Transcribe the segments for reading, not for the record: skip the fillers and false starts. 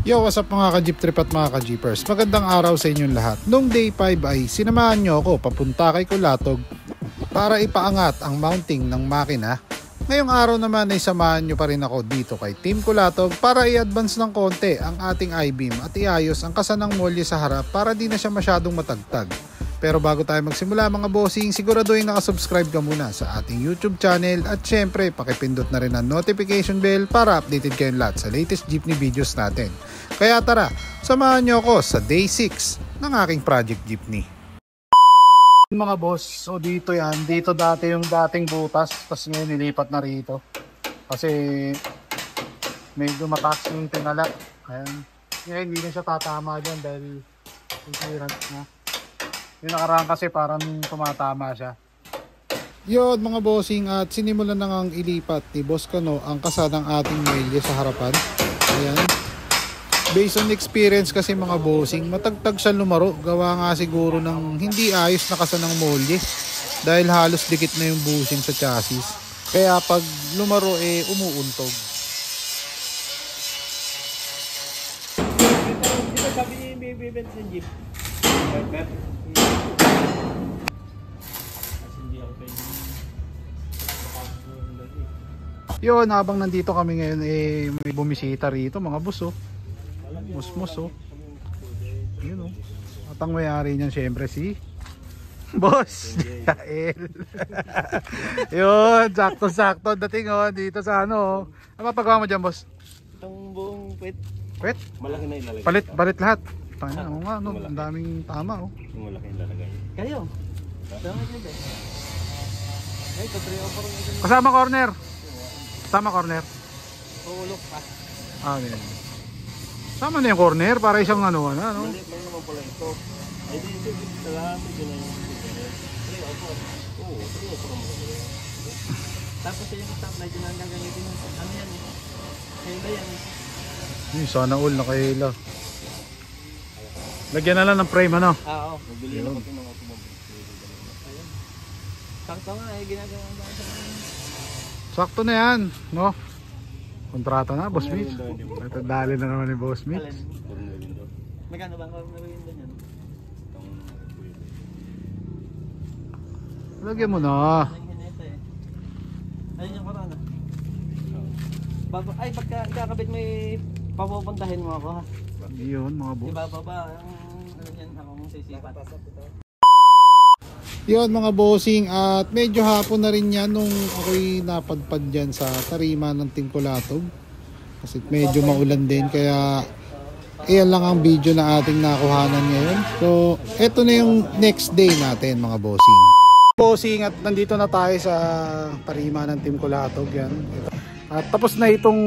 Yo, what's up mga ka-jeep trip at mga ka-jeepers? Magandang araw sa inyong lahat. Noong day 5 ay sinamahan nyo ako papunta kay Kulatog para ipaangat ang mounting ng makina. Ngayong araw naman ay samahan nyo pa rin ako dito kay Team Kulatog para i-advance ng konti ang ating I-beam at iayos ang kasanang molye sa harap para di na siya masyadong matagtag. Pero bago tayo magsimula mga bossing, siguraduhin nakasubscribe ka muna sa ating YouTube channel at syempre pakipindot na rin ang notification bell para updated kayo lahat sa latest jeepney videos natin. Kaya tara, samahan nyo ako sa day 6 ng aking project jeepney. Mga boss, so dito yan, dito dati yung dating butas, tapos ngayon nilipat na rito. Kasi medyo mataas yung tinala. Ayan. Ngayon hindi na siya tatama dyan dahil clearance na. Yung nakaraan kasi parang tumatama siya. Yun mga bossing, at sinimulan na ngang ilipat ni Boss Kano ang kasadang ating molye sa harapan. Ayan. Based on experience kasi mga bossing, matagtag siya lumaro. Gawa nga siguro ng hindi ayos na kasanang molye. Dahil halos dikit na yung bushing sa chassis. Kaya pag lumaro umuuntog. Dito sabi niya yung baby events ng jeep. Yun, habang nandito kami ngayon may bumisita rito mga boss. Musmus yun at ang may-ari niyan syempre si Boss Jael. Yun, sakto dating dito sa ano. Ano mapagawa mo dyan boss? Itong buong puwet malaki na ilalagay. Balit lahat. Tanya, nga no, ang daming tama Yung malaki ilalagay. Kayo dami dyan guys. Ay, katriyo pa rin ito. Kasama corner. Ulok pa. Ganyan. Sama na yung corner para isang ano. Mali naman pala ito. Ay, dito salamat din yung katriyo pa. Oo, katriyo pa rin. Tapos yung stop light yun ang gagamitin mo. Ano yan eh? Kaila yan eh. Sana all nakaila. Lagyan na lang ng frame ano? Oo. Magbili na ko ito ng automobile. Ayan. Sakto nga ginagawa ang daan. Sakto na yan, no? Kontrata na, Boss Mitch. Ito dali na naman ni Boss Mitch. Magkano ba ang window niyan? Lagyan mo na. Ayun yung corona. Ay, pagka kakabit mo papupuntahin mo ako ha? Yun mga boss. Ibababa ang ano yan, akong sisipat. Yun mga bossing, at medyo hapon na rin yan nung ako'y napadpad dyan sa tarima ng Team Kulatog. Kasi medyo maulan din, kaya iyan lang ang video na ating nakuhanan ngayon. So eto na yung next day natin mga bossing. Bossing, at nandito na tayo sa tarima ng Team Kulatog yan. At tapos na itong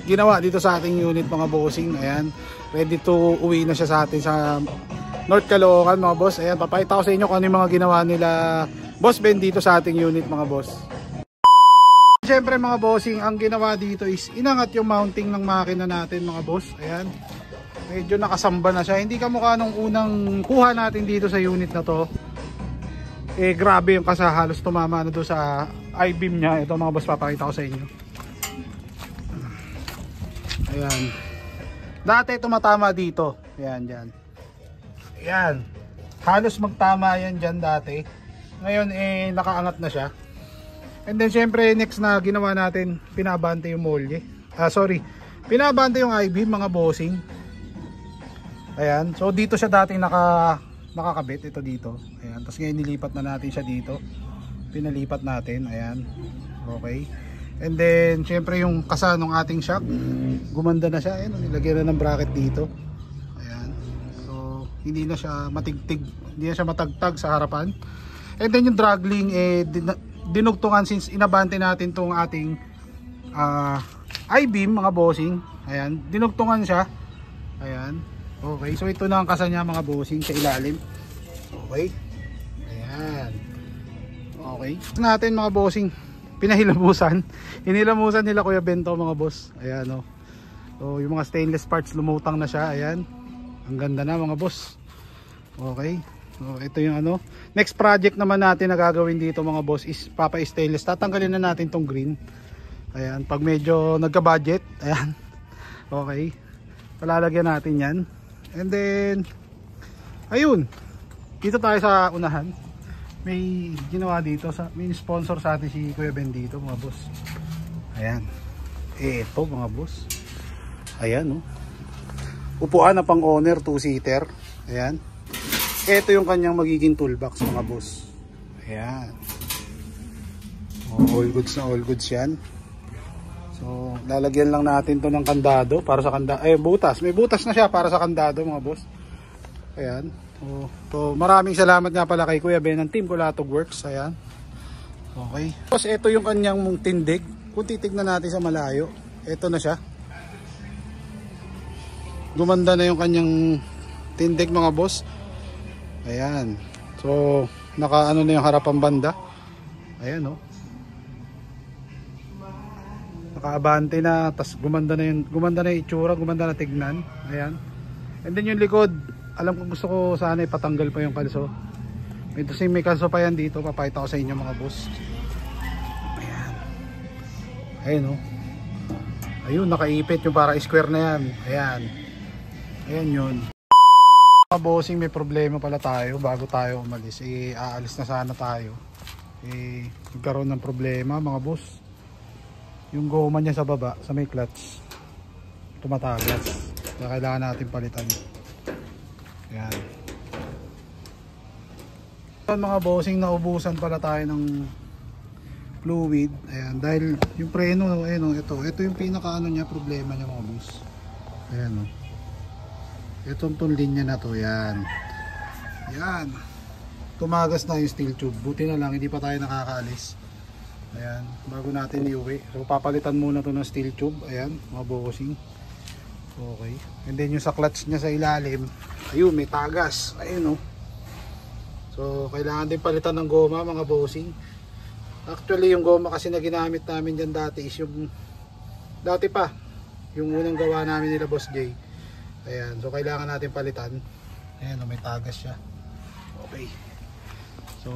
ginawa dito sa ating unit mga bossing. Ayan, ready to uwi na siya sa atin sa North Caloocan mga boss. Ayan, papakita ko sa inyo kung ano yung mga ginawa nila Boss Ben dito sa ating unit mga boss. Siyempre mga bossing, ang ginawa dito is inangat yung mounting ng makina natin mga boss. Ayan, medyo nakasamba na siya. Hindi kamukha nung unang kuha natin dito sa unit na to. Grabe yung kasa, halos tumama na doon sa I-beam niya. Ito mga boss, papakita ko sa inyo. Ayan, dati tumatama dito. Ayan, dyan. Ayan, halos magtama yan dyan dati. Ngayon nakaangat na siya. And then syempre next na ginawa natin, pinabante yung molye. Pinabante yung I-beam mga bossing. Ayan, so dito siya dati nakakabit, ito dito. Ayan, tapos ngayon nilipat na natin siya dito. Pinalipat natin, ayan. Okay. And then syempre yung kasa ng ating shock, gumanda na siya. Ayan, nilagyan na ng bracket dito. Hindi na siya matigtig, hindi na siya matagtag sa harapan. And then yung dragling dinugtungan since inabante natin tong ating I-beam mga bossing. Ayan, dinugtungan siya. Ayan. Okay, so ito na ang kasa niya mga bossing sa ilalim. Okay. Ayan. Okay. Natin mga bossing, pinahilamusan. Hinilamusan nila Kuya Bento mga boss. Ayan So yung mga stainless parts lumutang na siya. Ayan. Ang ganda na mga boss. Okay. So ito yung next project naman natin na gagawin dito mga boss is papa-stainless. Tatanggalin na natin tong green. Ayan, pag medyo nagka-budget, ayan. Okay. Palalagyan natin yan. And then ayun, dito tayo sa unahan. May ginawa dito, may sponsor sa atin si Kuya Ben dito mga boss. Ayan. Ito mga boss. Ayan, oh. Upuan na pang owner, 2-seater. Ayan. Ito yung kanyang magiging toolbox mga boss. Ayan. All goods na all goods yan. So lalagyan lang natin to ng kandado para sa kandado. Butas. May butas na siya para sa kandado mga boss. Ayan. So maraming salamat nga pala kay Kuya Ben ng Team Kulatog Works. Ayan. Okay. Tapos ito yung kanyang tindig. Kung titignan natin sa malayo, ito na siya. Gumanda na yung kanyang tindig mga boss. Ayan. So nakaano na yung harapan banda. Ayan, oh. Nakaabante na, tas gumanda na yung itsura, gumanda na tignan. Ayan. And then yung likod, alam ko gusto ko sana ipatanggal pa yung kalso. May kalso pa yan dito, papakita ko sa inyo mga boss. Ayan. Ayan, oh. Ayun, nakaipit yung para square na yan. Ayan. Ayan yun. Mga bossing, may problema pala tayo bago tayo umalis. Aalis na sana tayo. Nagkaroon ng problema mga boss. Yung goma niya sa baba, sa may clutch, tumatagas. Kaya kailangan natin palitan. Ayan. Mga bossing, naubusan pala tayo ng fluid. Ayan, dahil yung preno, ayan, ito yung pinaka niya, problema niya mga boss. Ayan, oh. Itong linya na to, yan. Yan. Tumagas na yung steel tube. Buti na lang, hindi pa tayo nakakaalis. Ayan, bago natin iuwi. So papalitan muna to ng steel tube. Ayan, mga bossing. Okay. And then yung sa clutch niya sa ilalim, ayun, may tagas. Ayun, oh. So kailangan din palitan ng goma mga bossing. Actually yung goma kasi na ginamit namin dyan dati is yung dati pa, yung unang gawa namin nila Boss J. Ayan, so kailangan natin palitan. Ayan, may tagas siya. Okay. So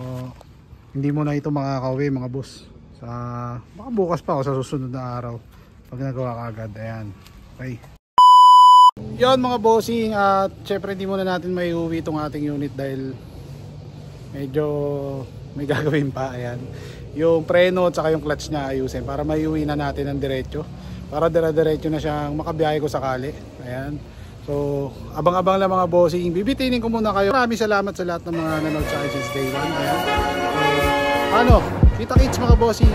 hindi mo na ito makakauwi mga boss. Baka bukas pa o sa susunod na araw pag nagawa ka agad. Ayan. Okay. Yan mga bossing, at syempre hindi muna natin may uwi itong ating unit dahil medyo may gagawin pa. Ayan. Yung preno at saka yung clutch niya ayusin para may uwi na natin ng diretso. Para dire-diretso na siyang makabiyahe ko sakali. Ayan. So, abang-abang lang mga bossing. Bibitinin ko muna kayo. Maraming salamat sa lahat ng mga nanood sa akin since day 1. Ayan. Kita-kits mga bossing.